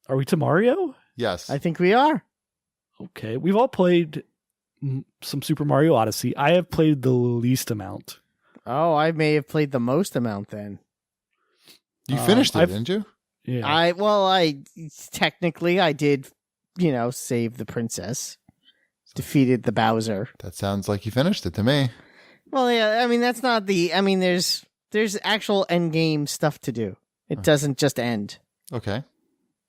Are we to Mario? Yes. I think we are. Okay. We've all played some Super Mario Odyssey. I have played the least amount. Oh, I may have played the most amount then. You finished it, didn't you? Yeah. I technically I did, save the princess. Defeated the Bowser. That sounds like you finished it to me. Well, yeah, I mean, that's not there's actual end game stuff to do. It doesn't just end. Okay.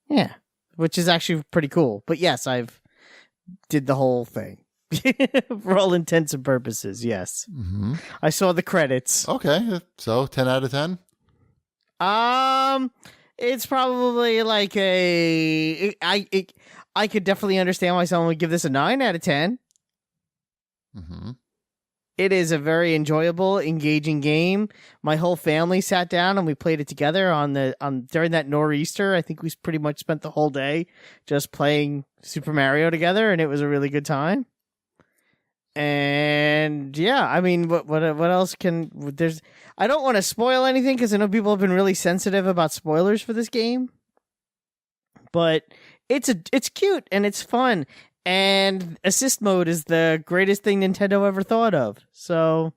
Yeah, which is actually pretty cool. But yes, I've did the whole thing. For all intents and purposes, yes. Mm-hmm. I saw the credits. Okay, so 10 out of 10? It's probably like I could definitely understand why someone would give this a 9 out of 10. Mm-hmm. It is a very enjoyable, engaging game. My whole family sat down and we played it together during that nor'easter. I think we pretty much spent the whole day just playing Super Mario together, and it was a really good time. And yeah, I mean, what else I don't want to spoil anything because I know people have been really sensitive about spoilers for this game. But it's cute and it's fun. And assist mode is the greatest thing Nintendo ever thought of. So,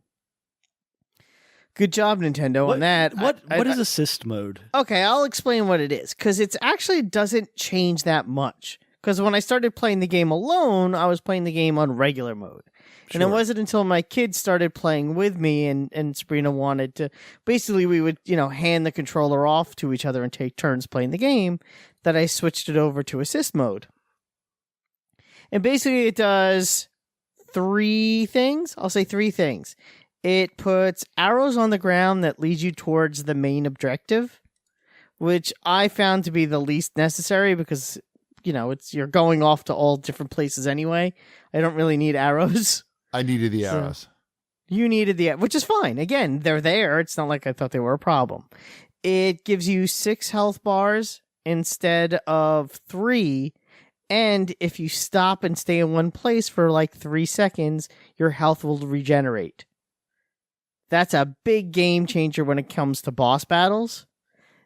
good job, Nintendo, on that. What is assist mode? Okay, I'll explain what it is. Because it actually doesn't change that much. Because when I started playing the game alone, I was playing the game on regular mode. Sure. And it wasn't until my kids started playing with me and Sabrina wanted to... Basically, we would, hand the controller off to each other and take turns playing the game, that I switched it over to assist mode. And basically it does 3 things. I'll say 3 things. It puts arrows on the ground that lead you towards the main objective, which I found to be the least necessary because, you're going off to all different places anyway. I don't really need arrows. I needed the arrows. You needed which is fine. Again, they're there. It's not like I thought they were a problem. It gives you 6 health bars instead of 3. And if you stop and stay in one place for like 3 seconds, your health will regenerate. That's a big game changer when it comes to boss battles,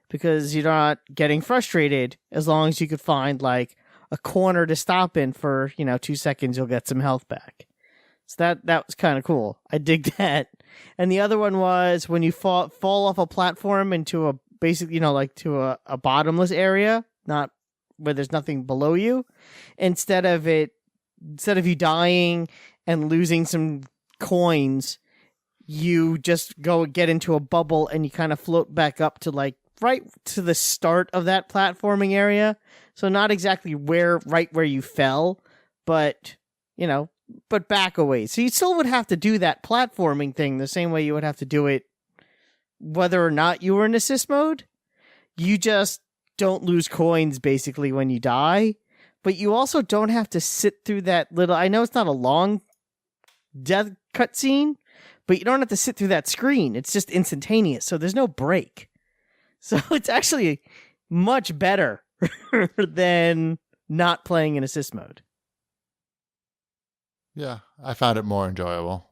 because you're not getting frustrated as long as you could find like a corner to stop in for, 2 seconds, you'll get some health back. So that was kind of cool. I dig that. And the other one was when you fall off a platform into a basically, to a bottomless area, not where there's nothing below you, instead of you dying and losing some coins, you just go get into a bubble and you kind of float back up to like right to the start of that platforming area. So not exactly right where you fell, but but back away. So you still would have to do that platforming thing the same way you would have to do it whether or not you were in assist mode. You just don't lose coins basically when you die, but you also don't have to sit through that little... I know it's not a long death cutscene, but you don't have to sit through that screen. It's just instantaneous, so there's no break. So it's actually much better than not playing in assist mode. Yeah, I found it more enjoyable.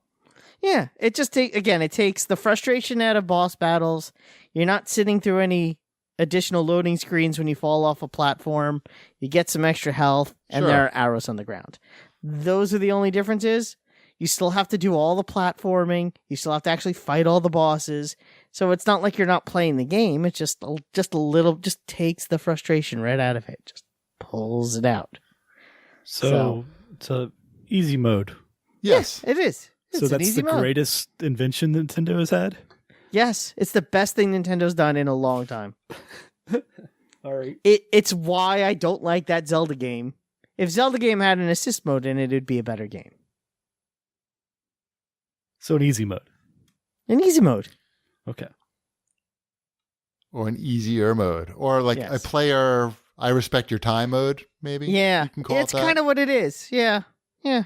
Yeah, it just it takes the frustration out of boss battles. You're not sitting through any additional loading screens when you fall off a platform. You get some extra health, and there are arrows on the ground. Those are the only differences. You still have to do all the platforming. You still have to actually fight all the bosses. So it's not like you're not playing the game. It's just a little, just takes the frustration right out of it. Just pulls it out. So it's a easy mode. Yes, it is. So that's the greatest invention Nintendo has had? Yes, it's the best thing Nintendo's done in a long time. All right. It's why I don't like that Zelda game. If Zelda game had an assist mode in it, it'd be a better game. So an easy mode. An easy mode. Okay. Or an easier mode. Or like a player, I respect your time mode, maybe? Yeah. You can call it's it that. kind of what it is. Yeah. Yeah.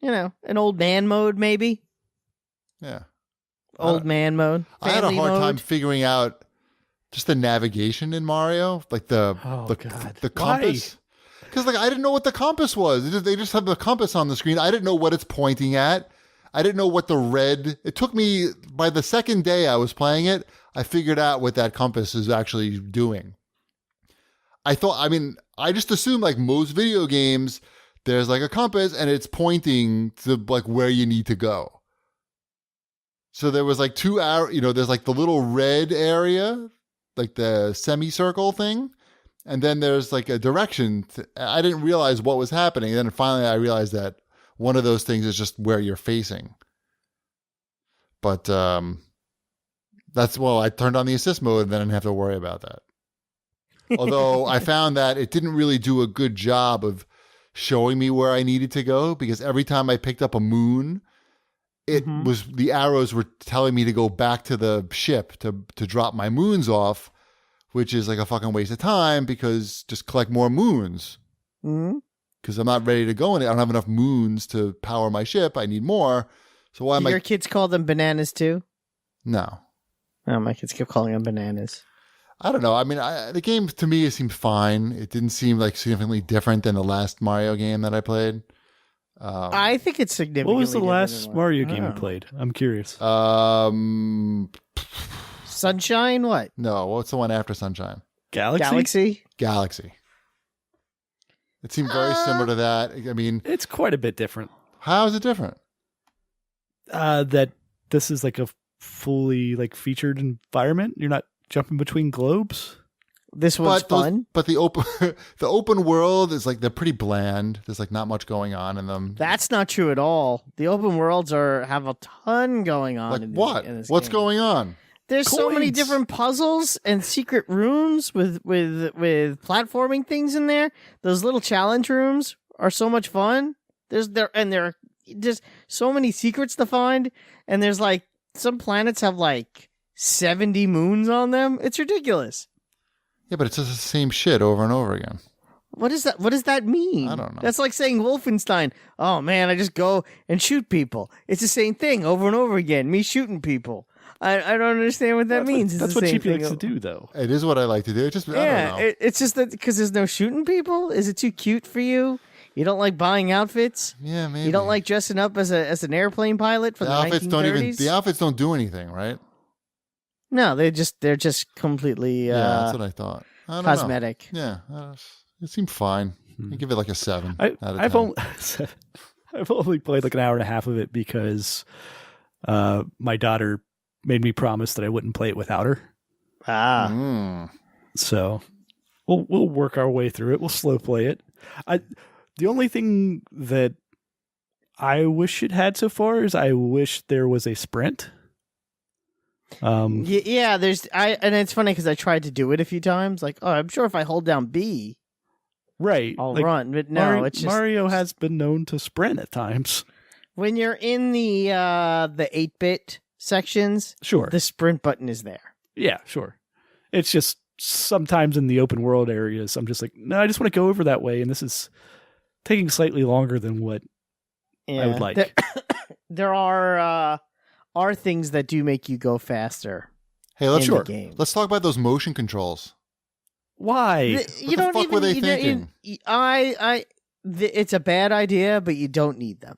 An old man mode, maybe. Yeah. Old man mode. I had a Family hard mode. time figuring out just the navigation in Mario, like the compass. Because I didn't know what the compass was. They just have the compass on the screen. I didn't know what it's pointing at. I didn't know what the red... It took me... By the second day I was playing it, I figured out what that compass is actually doing. I just assumed like most video games, there's like a compass and it's pointing to like where you need to go. So there was like 2 hours, there's like the little red area, like the semicircle thing. And then there's like a direction. I didn't realize what was happening. And then finally I realized that one of those things is just where you're facing. But I turned on the assist mode and then I didn't have to worry about that. Although I found that it didn't really do a good job of showing me where I needed to go, because every time I picked up a moon, the arrows were telling me to go back to the ship to drop my moons off, which is like a fucking waste of time, because just collect more moons. Because I'm not ready to go in it. I don't have enough moons to power my ship. I need more. So why am I... Your kids call them bananas too? No. Oh, my kids kept calling them bananas. I don't know. I mean, the game to me, it seemed fine. It didn't seem like significantly different than the last Mario game that I played. I think it's significantly. What was the last Mario game you played? I'm curious. Sunshine? What? No, what's the one after Sunshine? Galaxy? Galaxy. It seemed very similar to that. I mean, it's quite a bit different. How is it different? That this is like a fully like featured environment. You're not jumping between globes. This one's fun. But the open world is like, they're pretty bland. There's like not much going on in them. That's not true at all. The open worlds have a ton going on. Like what? What's going on? There's so many different puzzles and secret rooms with platforming things in there. Those little challenge rooms are so much fun. There are just so many secrets to find, and there's like some planets have like 70 moons on them. It's ridiculous. Yeah, but it's just the same shit over and over again. What is that? What does that mean? I don't know. That's like saying Wolfenstein. Oh man, I just go and shoot people. It's the same thing over and over again. Me shooting people. I don't understand what that means. That's what Cheapy likes to do, though. It is what I like to do. It's just I don't know. It's just that because there's no shooting people. Is it too cute for you? You don't like buying outfits? Yeah, maybe. You don't like dressing up as an airplane pilot for the 1930s? The outfits don't do anything, right? No, they're just completely that's what I thought. I don't cosmetic. Know. Yeah, it seemed fine. I give it like a 7 out of 10. I've only played like an hour and a half of it because my daughter made me promise that I wouldn't play it without her. So we'll work our way through it. We'll slow play it. The only thing that I wish it had so far is I wish there was a sprint. And it's funny because I tried to do it a few times. Like, I'm sure if I hold down B, right, I'll run. But no, it's just Mario has been known to sprint at times. When you're in the 8-bit sections, sure, the sprint button is there. Yeah, sure. It's just sometimes in the open world areas, I'm just like, no, I just want to go over that way, and this is taking slightly longer than what I would like. There are things that do make you go faster. Hey, let's talk about those motion controls. Why? What the fuck were they thinking? It's a bad idea, but you don't need them.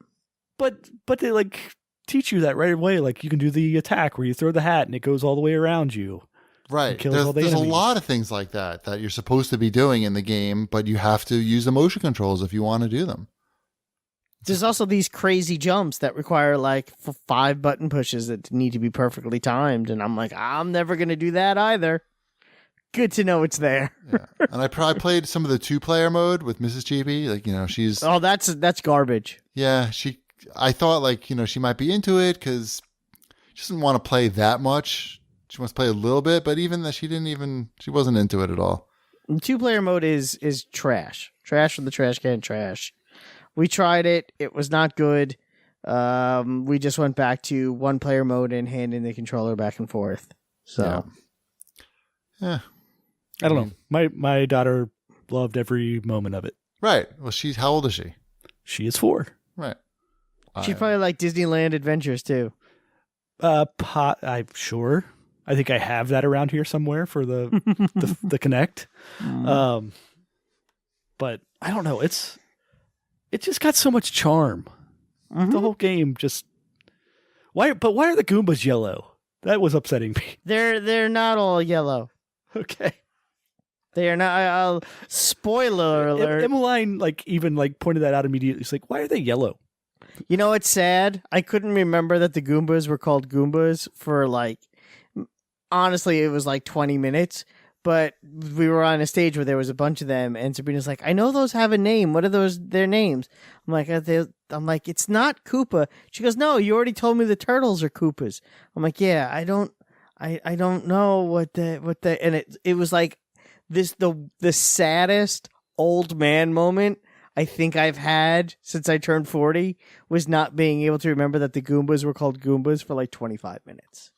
But they like teach you that right away. Like you can do the attack where you throw the hat and it goes all the way around you. Right. There's a lot of things like that you're supposed to be doing in the game, but you have to use the motion controls if you want to do them. There's also these crazy jumps that require like 5 button pushes that need to be perfectly timed. And I'm like, I'm never going to do that either. Good to know it's there. Yeah. And I played some of the 2-player mode with Mrs. Cheapy. Like, she's... Oh, that's garbage. Yeah, I thought like, she might be into it because she doesn't want to play that much. She wants to play a little bit, but even that she wasn't into it at all. 2-player mode is trash. Trash from the trash can, trash. We tried it. It was not good. We just went back to 1-player mode and handing the controller back and forth. So, yeah. I don't know. My daughter loved every moment of it. Right. Well, how old is she? She is 4. Right. She probably liked Disneyland Adventures too. I'm sure. I think I have that around here somewhere for the Kinect. But I don't know. It just got so much charm. Mm-hmm. The whole game just why are the Goombas yellow? That was upsetting me. They're not all yellow. Okay. They are not. Spoiler alert. Emmeline even pointed that out immediately. She's like, "Why are they yellow?" You know, it's sad. I couldn't remember that the Goombas were called Goombas for honestly, it was 20 minutes. But we were on a stage where there was a bunch of them, and Sabrina's like, "I know those have a name. What are their names?" I'm like, "It's not Koopa." She goes, "No, you already told me the turtles are Koopas." I'm like, "Yeah, I don't know what and it was like this the saddest old man moment I think I've had since I turned 40 was not being able to remember that the Goombas were called Goombas for 25 minutes.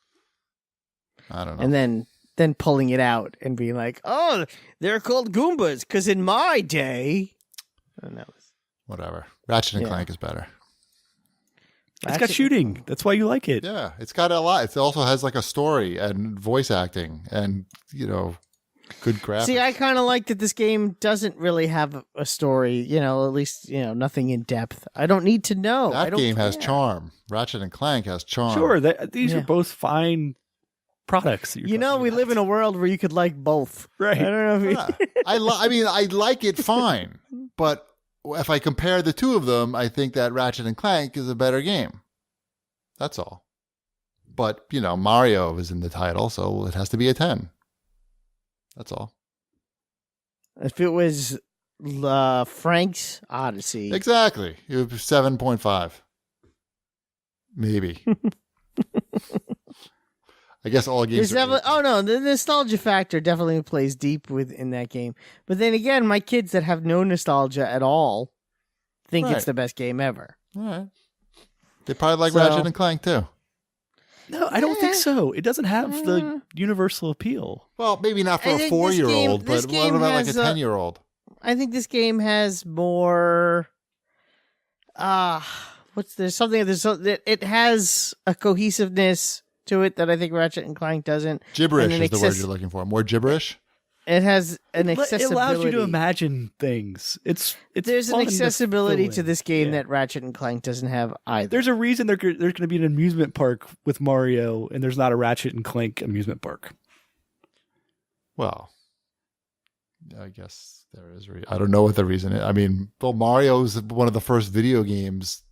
I don't know. And then pulling it out and being like, "Oh, they're called Goombas because in my day," and that was whatever. Ratchet and Clank is better. It's got shooting. That's why you like it. Yeah, it's got a lot. It also has a story and voice acting and good graphics. See, I kind of like that this game doesn't really have a story. At least nothing in depth. I don't need to know. That game has charm. Ratchet and Clank has charm. Sure, these are both fine products. We live in a world where you could like both, right? I don't know. I like it fine, but if I compare the two of them, I think that Ratchet and Clank is a better game. That's all. But Mario is in the title, so it has to be a 10. That's all. If it was Frank's Odyssey, exactly, it would be 7.5, maybe. I guess all games. The nostalgia factor definitely plays deep within that game. But then again, my kids that have no nostalgia at all think it's the best game ever. All right. They probably like Ratchet and Clank too. No, I don't think so. It doesn't have the universal appeal. Well, maybe not for a 4-year-old, but what about a 10-year-old? I think this game has more. It has a cohesiveness to it that I think Ratchet and Clank doesn't. Gibberish is the word you're looking for. More gibberish? It has an accessibility. It allows you to imagine things. There's an accessibility to this game that Ratchet and Clank doesn't have either. There's a reason there's going to be an amusement park with Mario, and there's not a Ratchet and Clank amusement park. Well, I guess there is. I don't know what the reason is. I mean, Mario is one of the first video games.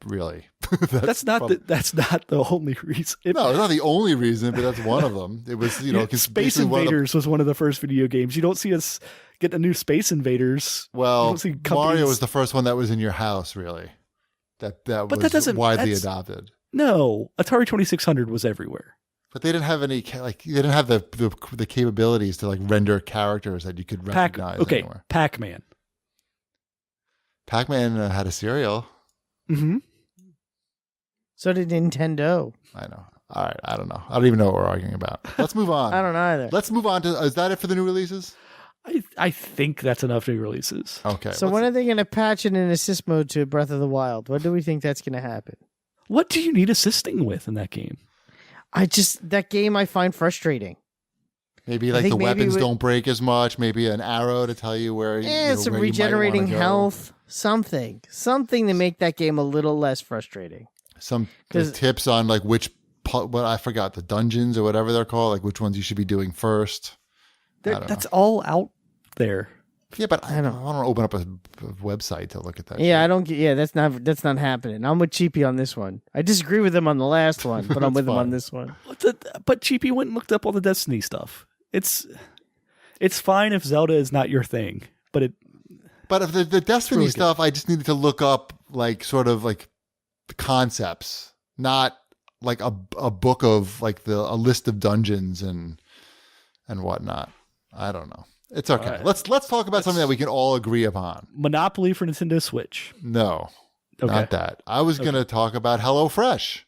Really, that's not the only reason. No, it's not the only reason, but that's one of them. It was Space Invaders was one of the first video games. You don't see us get a new Space Invaders. Well, Mario was the first one that was in your house. Really, that was widely adopted. No, Atari 2600 was everywhere. But they didn't have any they didn't have the capabilities to render characters that you could recognize. Anywhere. Pac-Man. Pac-Man had a cereal. Mm-hmm. So did Nintendo. I know. All right. I don't know. I don't even know what we're arguing about. Let's move on. I don't know either. Let's move on to. Is that it for the new releases? I think that's enough new releases. Okay. So when are they going to patch it in assist mode to Breath of the Wild? When do we think that's going to happen? What do you need assisting with in that game? That game I find frustrating. Maybe the weapons don't break as much. Maybe an arrow to tell you where. Some regenerating health. Something to make that game a little less frustrating. Some tips on which, I forgot, the dungeons or whatever they're called, which ones you should be doing first. That's all out there. Yeah, but I don't want to open up a website to look at that. Yeah, shit. That's not happening. I'm with Cheapy on this one. I disagree with him on the last one, but I'm with him on this one. But Cheapy went and looked up all the Destiny stuff. It's fine if Zelda is not your thing, but if the Destiny really stuff, I just needed to look up the concepts, not a book of a list of dungeons and whatnot. I don't know. It's okay. Let's talk about something that we can all agree upon. Monopoly for Nintendo Switch. No, not that. I was going to talk about HelloFresh.